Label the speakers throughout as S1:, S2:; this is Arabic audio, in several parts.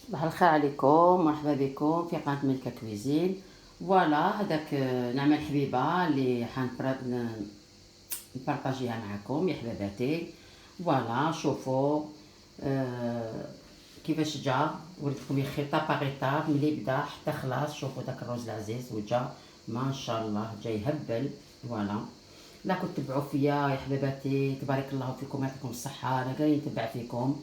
S1: صباح الخير عليكم، مرحبا بكم في قناة ملكة كويزين. فوالا هذاك نعمل حبيبة اللي نبارطاجيها معكم يا حباباتي. فوالا شوفوا كيفاش جا، وريتكم خطة باغ ايطاب ملي بدا حتى خلاص. شوفوا داك الروز العزيز وجا ما شاء الله جاي يهبل. فوالا لا كنت تبعوا فيا يا حباباتي، تبارك الله فيكم، يعطيكم الصحة. انا قاعد نتبع فيكم.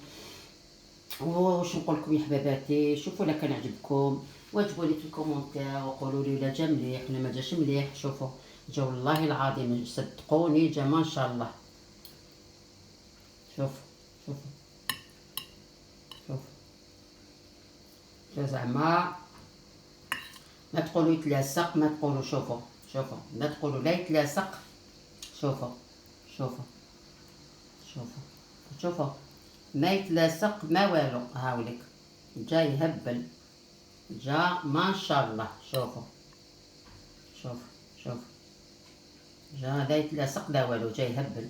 S1: واش نقول لكم يا حباباتي، شوفوا الا كان عجبكم واجبوا لي في الكومونتير وقولوا لي الا جا مليح ولا ما جاش مليح. شوفوا جا والله العظيم صدقوني جا ما شاء الله. شوفوا شوفوا شوفوا جا زعما ما تقولوا يتلاصق، ما تقولوا شوفوا شوفوا لا تقولوا لا يتلاصق. شوفوا شوفوا شوفوا شوفوا ما يتلاصق ما والو. هاوليك جا يهبل، جا ما شاء الله. شوفوا شوف شوف جا لا يتلاصق لا والو، جا يهبل.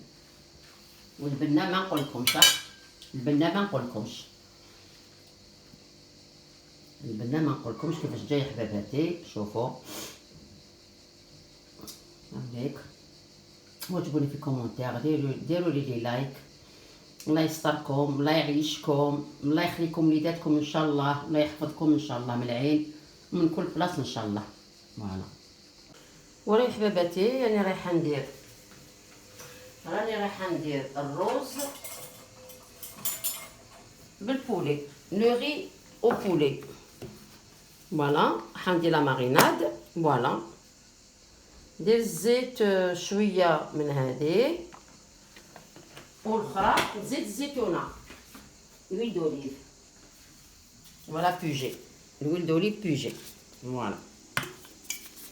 S1: والبنه ما نقولكمش، البنه ما نقولكمش، البنه ما نقولكمش كيفاش جاي يا حباباتي. شوفوا هاوليك، واجبوني في كومونتير، ديروا لي لايك. الله يستركم، الله يعيشكم، الله يخليكم وليداتكم ان شاء الله، الله يحفظكم ان شاء الله من العين ومن كل بلاصه ان شاء الله. فوالا وراني حباباتي راني رايحه ندير الروز بالبولي، لو ري او بولي. فوالا حندير لا ماريناد. فوالا ندير الزيت شويه من هذه، والاخرى زيت الزيتونه، l'huile d'olive. فوالا بوجي، l'huile d'olive بوجي. فوالا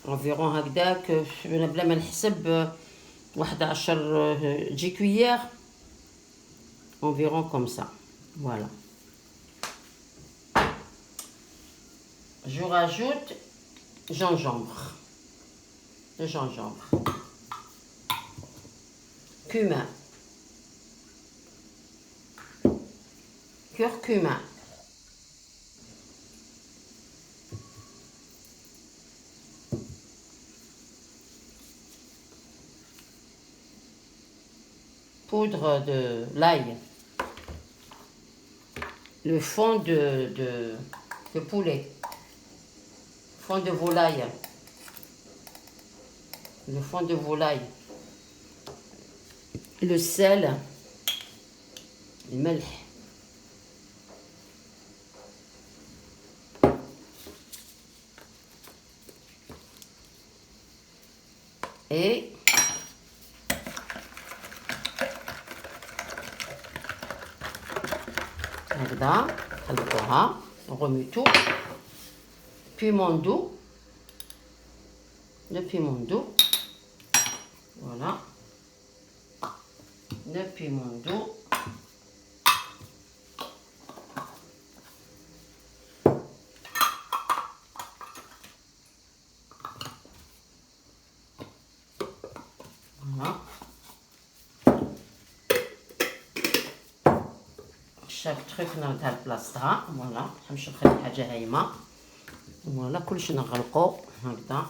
S1: انفيرون هكداك انا بلا ما نحسب 11 جي كويير environ comme ça. Voilà. Je rajoute gingembre, le gingembre, cumin, curcuma, poudre de l'ail, le fond de poulet, fond de volaille, le fond de volaille, le sel, الملح، et هكذا خلطوها. on remue tout. Piment doux, le piment doux. Voilà, le piment doux. Voilà, chaque truc dans la place là. Voilà, نمشي نخلي حاجه هايمه. فوالا كلشي نغلقو هكذا.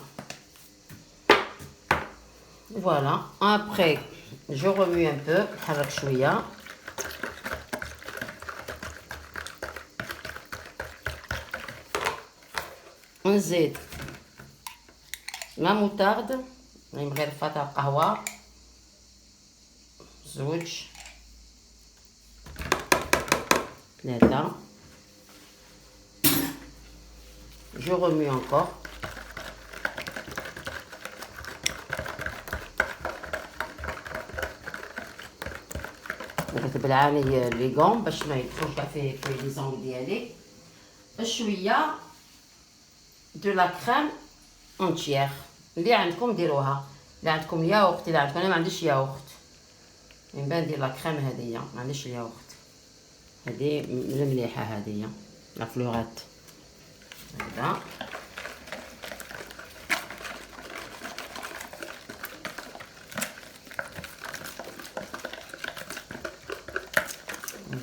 S1: فوالا ابري جو remue un peu، نحرك شويه. نزيد لا موتارد، مغرفه تاع القهوه، زوج، ثلاثه. Je remue encore. درت بالعاني لي غون باش ما يدخلش كاع في لي زونغ ديالي. شويه دو لا كريم اونتيير اللي عندكم ديروها، اللي عندكم ياغورت، اللي عندكم. انا ما عنديش ياغورت، من بعد ندير لا كريم هذيا، ما عنديش الياغورت. هذه المليحه هذيا لا فلورات هكذا.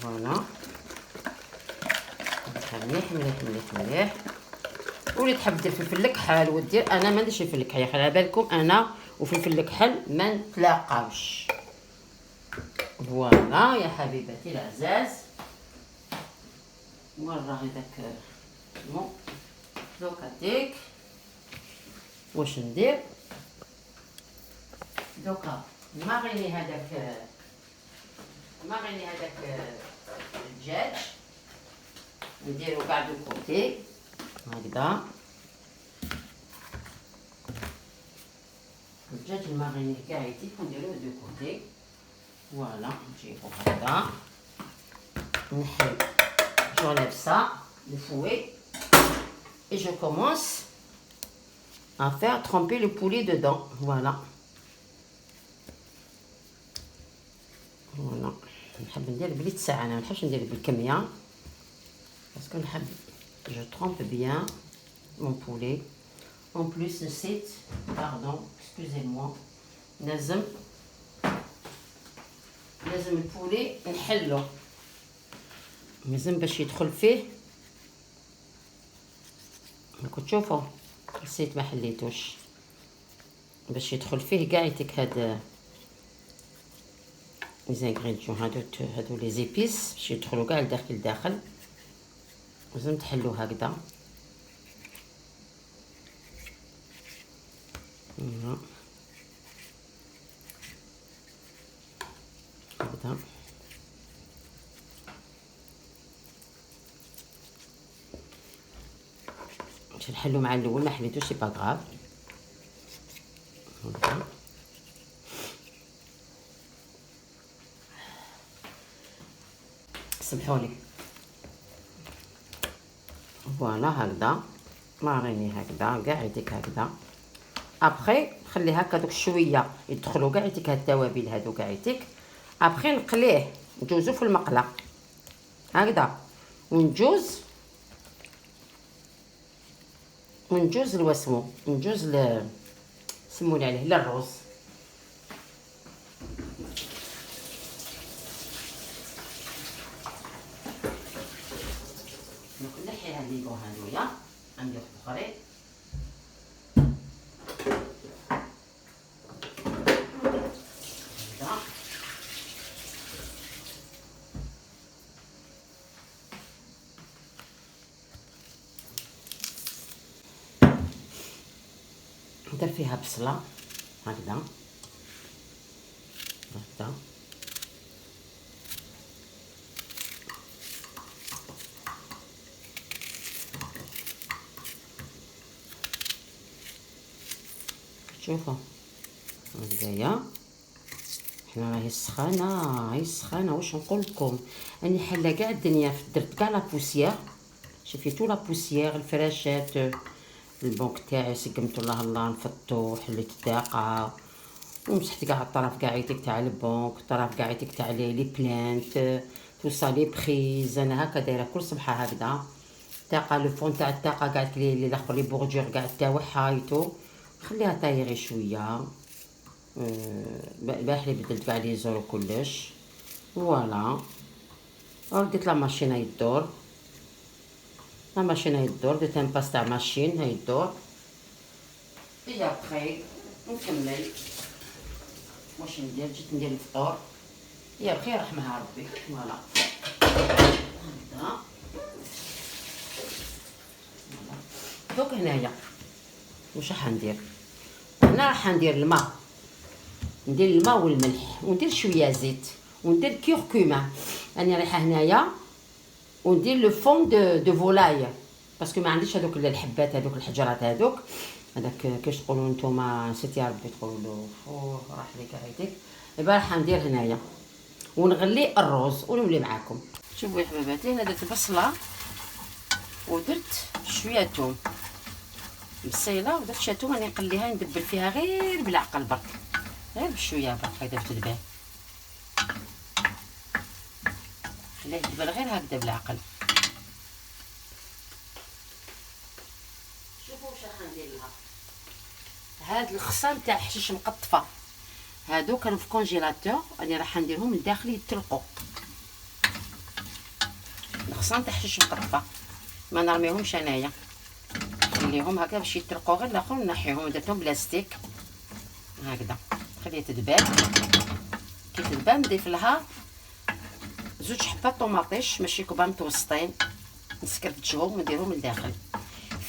S1: فوالا مليح مليح مليح مليح. واللي تحب دير فلفل الكحل ودير، انا ما نديرش فلفل الكحل، على بالكم انا وفلفل الكحل ما نتلاقاوش. فوالا يا حبيباتي العزاز، ورا هذاك بون. دوكا ديك واش ندير، دوكا نماغيني هذاك الدجاج، نديرو كاع دو كوتي هكذا. الدجاج الماغيني كاع يتيك ونديروه دو كوتي. فوالا نجيبو هكذا، نحل j'enlève ça le fouet et je commence à faire tremper le poulet dedans. Voilà. Voilà. نحب ندير بليت ساعة، انا ما نحبش ندير بالكمية باسكو نحب je trempe bien mon poulet. En plus نسيت pardon excusez-moi، لازم البولي نحلو، لازم باش يدخل فيه. راكم تشوفوا نسيت ما حليتوش، باش يدخل فيه كاع يتك هاد لي زانغريديون هادو لي زيبيس باش يدخلوا كاع لداخل. لازم تحلو هكذا. هكذا باش نحلو مع الاول، ما حليتوش سي با غاف. هكذا سمحولي. فوالا هكذا ماريني هكذا كاع يديك هكذا. ابخي نخلي هكا دوك شويه يدخلوا كاع يديك هاد التوابل هادو كاع يديك. ابخي نقليه نجوزو في المقله هكذا، ونجوز الوسمو، نجوز سموني عليه للروز. نحي هاد ليكو هادويا، عندي واحد اخرين ندير فيها بصله هكذا هكذا. شوفوا هكذايا، حنا راهي سخانه واش نقول لكم، راني حله كاع الدنيا، درت كاع لابوسيير، شوفي تو لابوسيير، الفراشات، البونك تاعي سقمت الله نفطو، حليت الداقه ومسحت كاع الطرف كاع يتك تاع البونك، الطرف كاع يتك تاع لي بلانت تو سا لي بريز. انا هكا دايره كل صبحه هكذا. الداقه لو فون تاع الداقه كاع لي الاخر لي بورجور كاع تاعها يتو خليها طايغي شويه. باحلي بدلت كاع لي زور وكلش. فوالا رديت لا ماشين هاي الدور، لا ماشين هاي الدور، درت ان باس تاع ماشين هاي الدور. يا بخير نكمل واش ندير، جيت ندير الفطور. يا بخير رحمها ربي. فوالا هكذا. دوك هنايا واش راح ندير، هنا راح ندير الماء، ندير الماء والملح وندير شويه زيت وندير كيركوما. راني رايحه هنايا وندير لو فون دو فولاي باسكو ما عنديش هذوك الحبات هذوك الحجرات هذوك هذاك كيش تقولوا نتوما، نسيت يا ربي تقولوا راح لي كاع. دابا راح ندير هنايا ونغلي الروز ونولي معاكم. شوفوا يا حباباتي، هنا درت بصله ودرت شويه توم بصيله ودرت شويه توم، راني نقليها ندبل فيها غير بالعقل برك، غير بشويه برك هكذا تدبل، خليه يدبل غير هكذا بالعقل. شوفوا واش راح ندير لها. هاد الخصان تاع حشيش مقطفه هادو كانوا في كونجيلاتور، راني راح نديرهم لداخل يترقوا. الخصان تاع حشيش مقطفه ما نرميهمش انايا، نخليهم هكا باش يطرقوا غير الاخر، نحيهم درتهم بلاستيك هكذا. خليها تذبل، كي تذبل نضيف لها زوج حبات طوماطيش ماشي كبار، متوسطين، نسكرفجهم ونديرهم لداخل.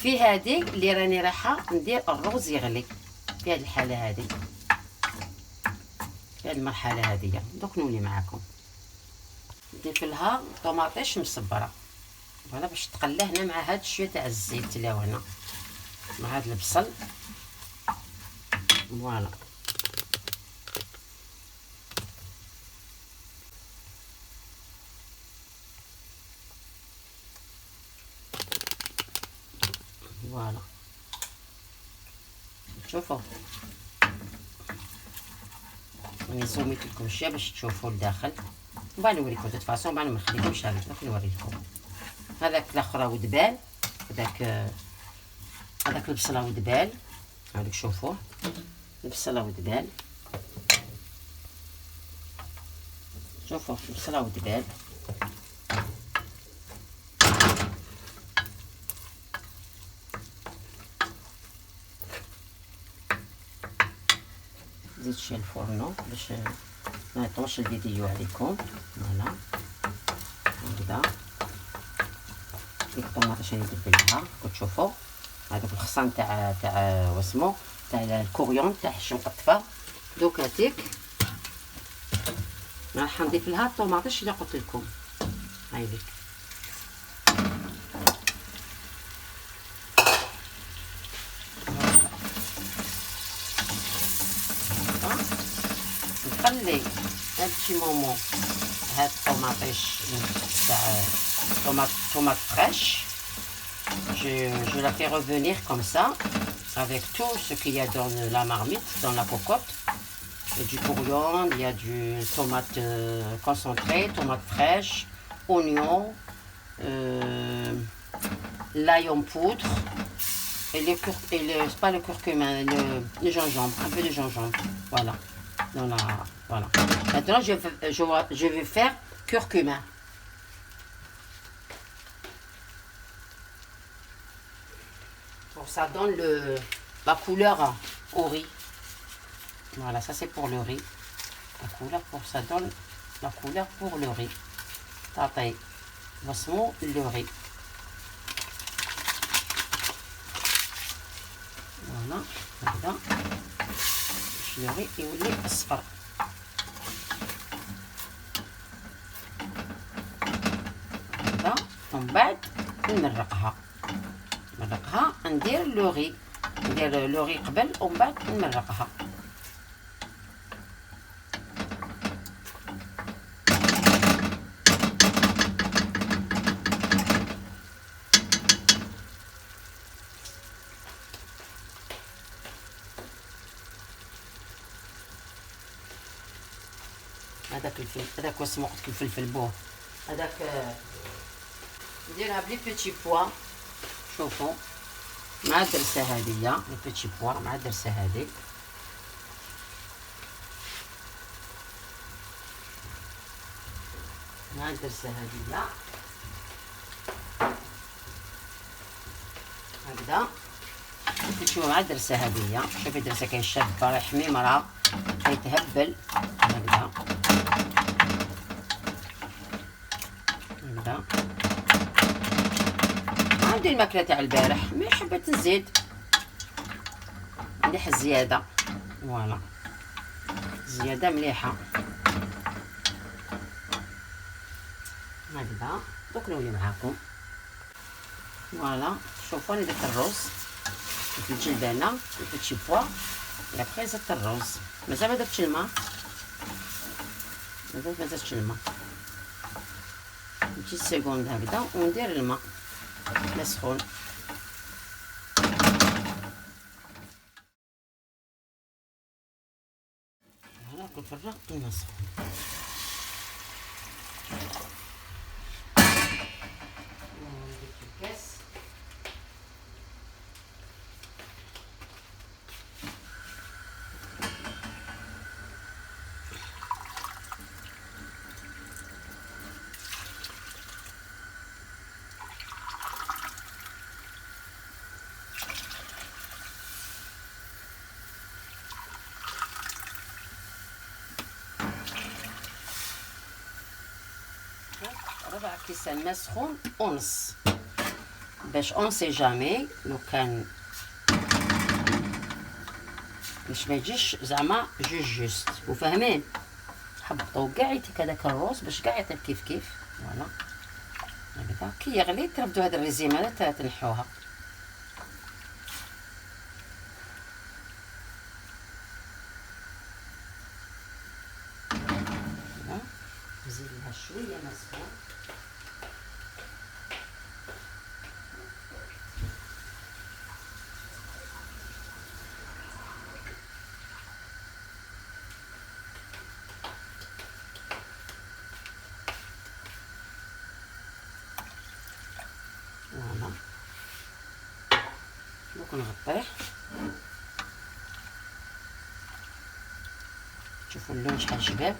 S1: في هذه اللي راني رايحه ندير الرز يغلي، في هذه الحاله هذه، في هذه المرحله هذه دوك نولي معاكم. نضيف لها طوماطيش مصبره فوالا باش تقلى هنا مع هاد شويه تاع الزيت اللي هنا مع هاد البصل فوالا. فوالا شوفوا راني زوميت لكم شويه باش تشوفوا الداخل، وبان نوريكم دو فاصون، بان ما نخليكمش هكذا، دوك نوريكم. هذاك الاخر ودبال، هذاك البصله ودبال، هذاك شوفوه البصله ودبال، شوفوا البصله ودبال. زيد شي الفرن باش ما يطولش الفيديو عليكم. فوالا هكذا ديك الطوماطيش اللي دبلتها كتشوفوا، هذوك الخصان تاع واسمو تاع الكوريون تاع الشنقطفه. دوك هاتيك راح نضيف لها الطوماطيش اللي قلت لكم، هاي ديك نخلي هاد شي مومون هاد الطوماطيش تاع tomate fraîche. Je la fais revenir comme ça avec tout ce qu'il y a dans la marmite, dans la cocotte. Il y a du coriandre, il y a du tomate concentrée, tomate fraîche, oignon, l'ail en poudre et pas le curcuma, le gingembre, un peu de gingembre. Voilà. Voilà. Maintenant, je vais faire curcuma. Pour ça donne la couleur au riz. Voilà, ça c'est pour le riz. La couleur, ça donne la couleur pour le riz. تعطي بصمو le riz. Voilà, هكذا باش le riz يولي اصفر. هكذا ومن بعد نمرقها، ندير لوغي، ندير لوغي قبل ومن بعد نمرقها. هذاك الفلفل، هذاك واسمو قلت الفلفل بوه، هذاك نديرها بلي بيتي بوا. شوفوا مع الدرسه هذه لي بيتي بوا مع الدرسه هذه، مع الدرسه هذه هكذا تشوفوا مع الدرسه هذه. شوفي الدرسه كاين شابه راهي حميمره كيتهبل هكذا هكذا. عندي الماكله تاع البارح مي حبيت نزيد، مليح الزياده. فوالا زياده مليحه هكذا. دوك نولي معاكم. فوالا شوفوا انا درت الرز، درت الجلبانه البيتي بوا ابخي زدت الرز. مازال ما درتش الماء، مازال ما درتش الماء، 10 سكوند هكذا وندير الماء لا سخون. هنا كنفرغ الماء سخون. 4 كيسان ماء سخون ونص، باش اون سي جامي لو كان باش ما يجيش زعما جوست وفاهمين. حبطوا كاع يتك هذاك الروز باش كاع يطيب كيف كيف. فوالا هكذا كي يغلي ترفدوا هاد الريزيمه تنحوها. نزيد لها شويه ماء سخون. فوالا دوك نغطيه. شوفوا اللون شحال شباب.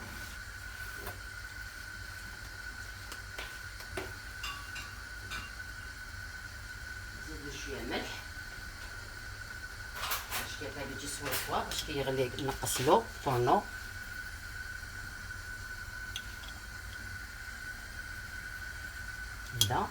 S1: شويه ملح باش كيطيب يجي سويفوا، باش كيغلي نقص له فورنو. هدا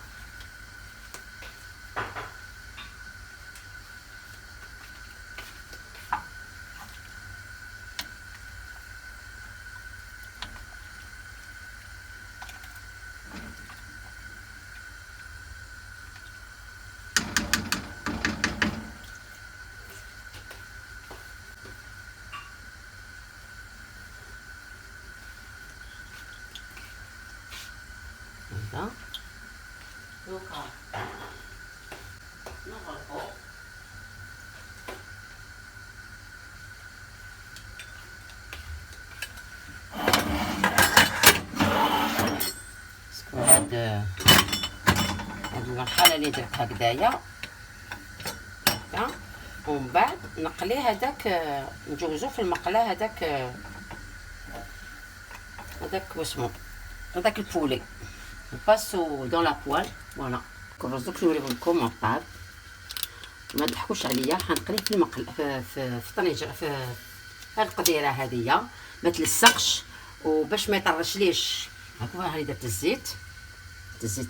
S1: هدا دوكا نغرقو. باسكو هاد المرحله اللي درت هكذايا هكا، ومن بعد نقلي هذاك نجوزو في المقله هذاك واسمو هذاك البولي نباسو دون لا بوال. فوالا الرز دوك نوريه لكم الطاب، ما تضحكوش عليا. حنقليه في المقل في الطنجره في هاد القديره هذيا ما تلصقش، وباش ما يطرشليش هاكا. هاني درت الزيت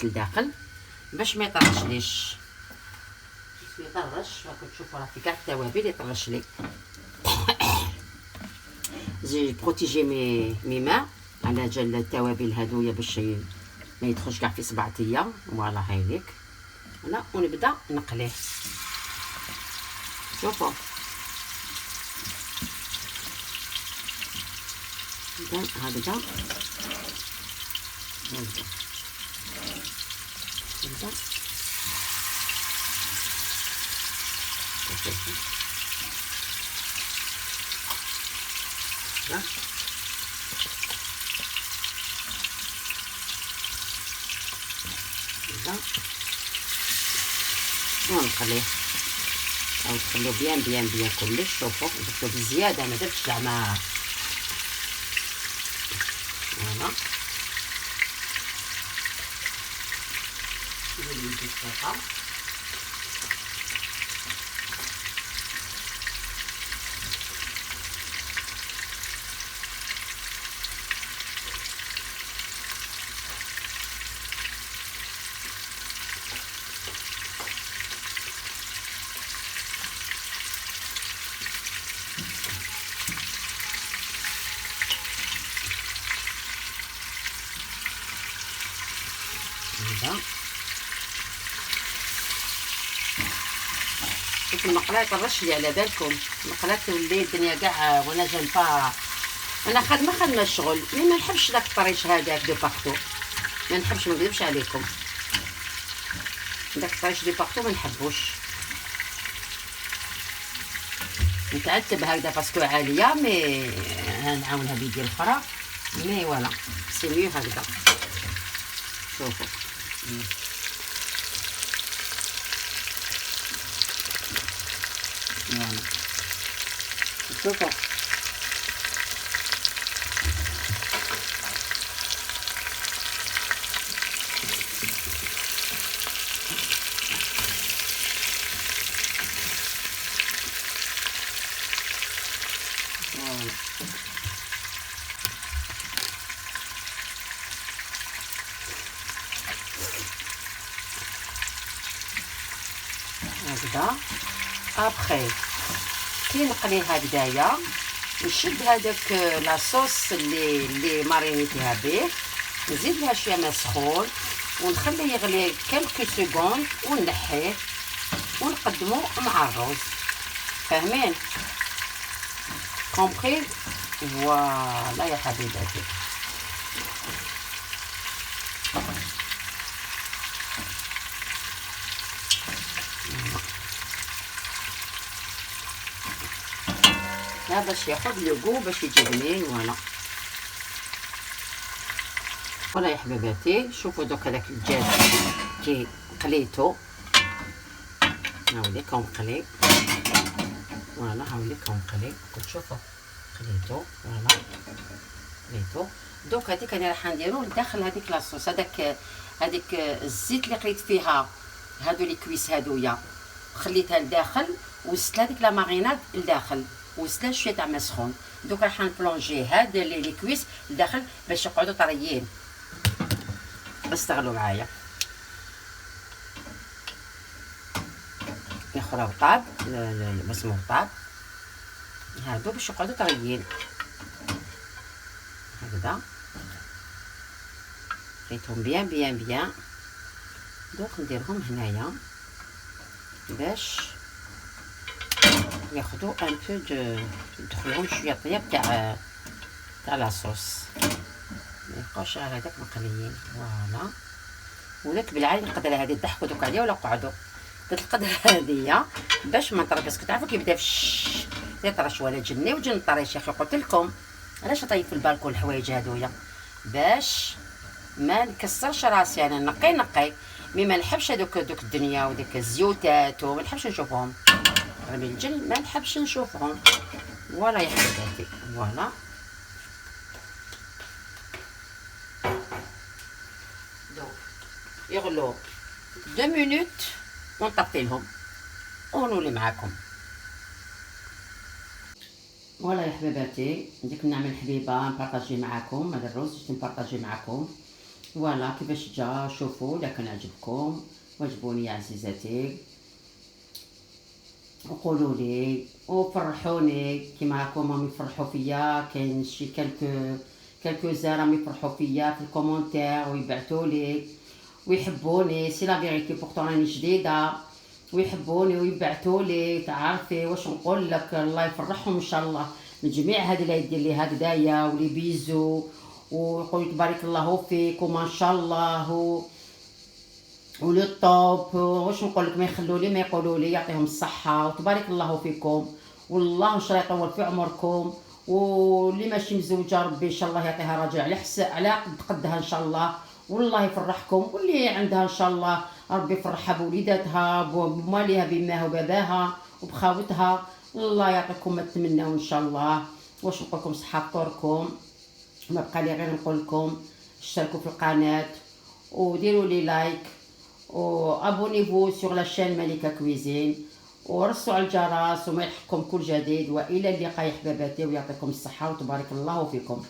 S1: لداخل باش ما يطرشليش. يطرش راكم تشوفوا راه في كاع التوابل يطرش لي. زي بروتيجي مي ماء على جال التوابل هذويا باش ما يدخلش كاع في صبعتيا. فوالا هايليك انا ونبدا نقليه. شوفوا هكذا نبدا ونخليه او تخليه بيان كلش. شوفوا درتو بزياده، ما درتش زعما. فوالا ندير الدقيقه هذا. شوف المقله يطرش لي على بالكم. المقله تولي الدنيا كاع وانا جنبها. انا خدمه الشغل، مي ما نحبش داك الطريش هذاك دو بارتو. ما نحبش، ما نكذبش عليكم، داك الطريش دو بارتو ما نحبوش. نتعتب هكذا باسكو عاليه، مي هنعاونها بيدي الاخرى. مي فوالا سي ميو هكذا. شوفوا فوالا شوفوا هكذا. ابخي كي نقلي هكذايا نشد هذاك لاصوص اللي مارينيتيها به، نزيد لها شويه ماء سخون ونخليه يغلي كالكو سكوند ونحيه ونقدمو مع الروز. فاهمين؟ كومبري؟ فوالا يا حبيباتي. لا باش ياخد لو باش يجي فوالا. فوالا يا حبيباتي، شوفوا دوك هذاك الدجاج كي قليتو، هاوليكم قلي، فوالا هاوليكم قلي، شوفوا قليتو فوالا قليتو. دوك هذيك انا راح نديرو لداخل هذيك لاصوص، هذيك الزيت اللي قليت فيها هادو لي كويس هادويا، خليتها لداخل وزدت هذيك لا ماريناد لداخل وزدت شويه تاع ماء سخون. دوك راح نبلونجي هاد لي كويس لداخل باش يقعدوا طريين. استغلوا معايا اخرى رطاب، اسمه رطاب، هادو باش يقعدوا طريين هكذا. خليتهم بيان بيان بيان. دوك نديرهم هنايا باش ياخدو ان بو يدخلهم شويه طياب تاع لاصوص، ميبقاوش غير هذاك مقليين. فوالا. ولك بالعين القدره هذه تضحكوا دوك عليها ولا قعدوا درت القدره هذه باش ما نطرى، باسكو تعرفوا كي بدا يطرش ولا جني وجن الطريش. يا اخي قلت لكم علاش نطيب في البالكون الحوايج هذويا باش ما نكسرش راسي. انا نقي مي ما نحبش هذوك الدنيا وديك الزيوتات وما نحبش نشوفهم، رمي الجن ما نحبش نشوفهم. فوالا يا حبيباتي. فوالا دوك يغلو 2 مينوت ونطفي لهم ونولي معاكم. فوالا يا حبيباتي، ديك النعمه الحبيبه نبارطاجي معاكم هذا الروز، جيت نبارطاجي معاكم. فوالا كيفاش جا، شوفوا اذا كان عجبكم وعجبوني يا عزيزاتي وقولوا لي وفرحوني كيما راكم يفرحوا فيا. كاين شي كالكو زارام يفرحوا فيا في الكومونتير ويبعثوا لي ويحبوني. سي لا فيغيتي، بورتون راني جديده ويحبوني ويبعثوا لي. تعرفي واش نقول لك، الله يفرحهم ان شاء الله الجميع. هذه اللي يدير لي هكذايا ولي بيزو ويقول تبارك الله فيكم ان شاء الله ولي طوب. واش نقول لك، ما يخلوا لي ما يقولوا لي يعطيهم الصحه وتبارك الله فيكم، والله ان شاء الله يطول في عمركم. واللي ماشي مزوجه ربي ان شاء الله يعطيها راجل على قدها ان شاء الله، والله يفرحكم. واللي عندها ان شاء الله ربي يفرحها بوليداتها بماليها بامها وباباها وبخاوتها، الله يعطيكم ما تمناو ان شاء الله. واش نقول لكم، صحه فطوركم. ما بقى لي غير نقول لكم اشتركوا في القناه وديروا لي لايك وابونيفو سور لا شين ملكه كويزين ورصوا على الجرس وما يلحقكم كل جديد. والى اللقاء يا حباباتي، ويعطيكم الصحه وتبارك الله فيكم.